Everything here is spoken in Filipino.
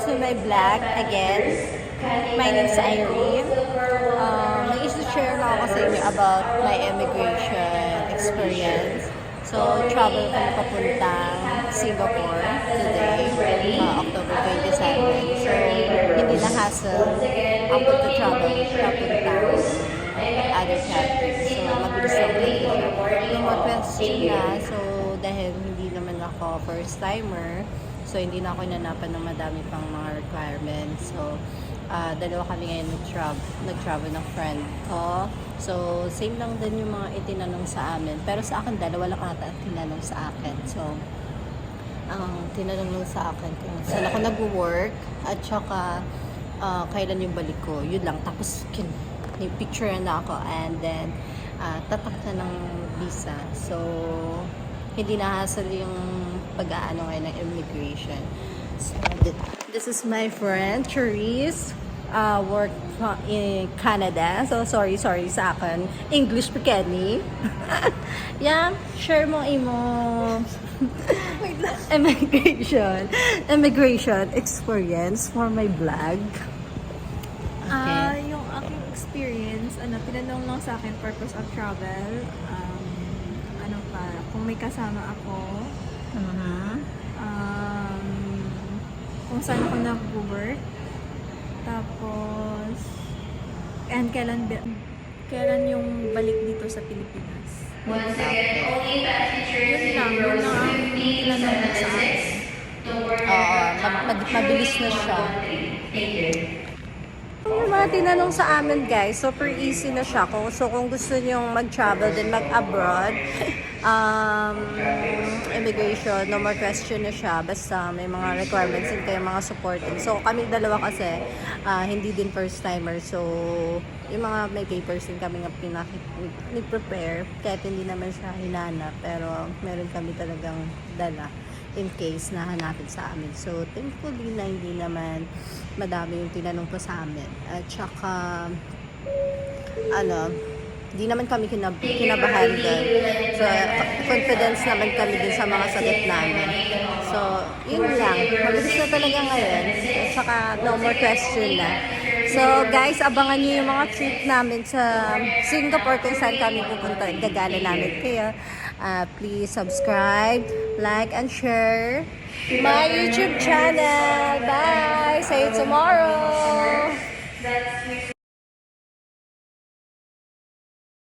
to my vlog again. My name is Irene. May isi-share na ako sa inyo about my immigration experience. So, travel kami papuntang Singapore today, October 27. So, hindi na hassle ako to travel papuntang other countries. So, mabilis lang dito. No more question na. So, dahil hindi naman ako first timer, so hindi na ako inanapan ng madami pang mga requirements. So, dalawa kami ngayon nag-travel ng friend ko. So, same lang din yung mga itinanong sa amin. Pero sa akin, dalawa lang ata tinanong sa akin. So, ang tinanong lang sa akin kung saan ako nag-work at saka kailan yung balik ko. Yun lang. Tapos, picture na ako and then tatak na ng visa. So, hindi na hassle yung pag-aano ngayon ng immigration. So, this is my friend, Charisse. Work in Canada. So, sorry sa akin. English pa Kenny. Yeah, share mo immigration experience for my vlog. Yung aking experience, tinanong lang sa akin purpose of travel. Kung may kasama ako. Kung saan ako nag-work. Tapos, and kailan yung balik dito sa Pilipinas. Yun lang ang tinanong sa akin. Mabilis na siya. Yung mga tinanong sa amin guys, super easy na siya. So kung gusto nyong mag-travel din, mag-abroad, immigration, no more question na siya. Basta may mga requirements din kayo, mga supporting. So kami dalawa kasi, hindi din first timer. So yung mga may papers din kami nga ni-prepare, kahit hindi naman siya hinanap. Pero meron kami talagang dala in case na hanapin sa amin. So, thankfully na hindi naman madami yung tinanong ko sa amin. At saka, di naman kami kinabahan din. So, confidence naman kami din sa mga sagot namin. So, yun lang. Mabilis na talaga ngayon. At saka, no more question na. So, guys, abangan nyo yung mga trip namin sa Singapore kung saan kami pupunta. Gagala namin. Kaya, please subscribe, like, and share my YouTube channel. Bye! See you tomorrow!